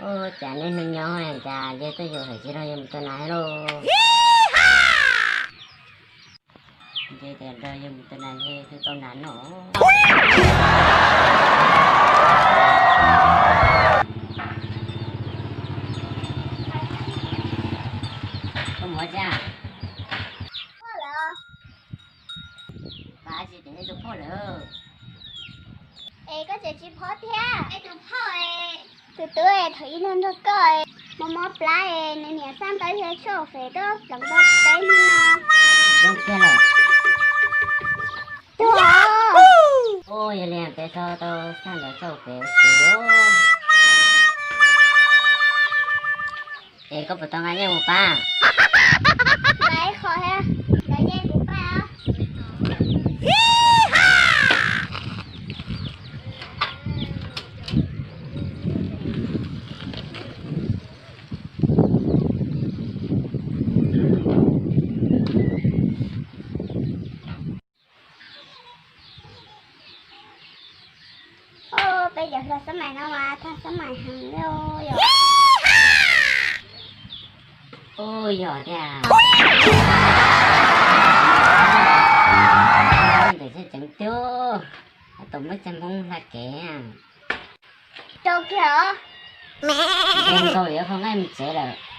Ô, chả nên mình nhỏ này chả, giờ tôi giờ phải chỉ ra em tôi nói rồi. Giờ thì ra em tôi nói gì tôi tôi nói nó. Không có cha. Bà chỉ để tôi phô lỡ. Ê, có chị phó thế. Ê, tôi phó ê. Từ từ ê, thấy nên thôi coi. Mà mò plá ê, nên nhà sang tới thế chỗ phế đó, lần đó tới nữa. Không kia rồi. Wow. Ôi, liền tại sao tôi sang được sâu phế xíu. Ê, có một tông anh em một ba. Đấy, khó ha. Đấy, em đi ba. Ô, bây giờ là sớm mày nó mà, tha sớm mày hằng rồi. Ôi giỏi nha. Để sẽ chẳng tiêu. Tụi mới chăm không là kẻ. Đâu kìa. Em tôi không em sẽ được.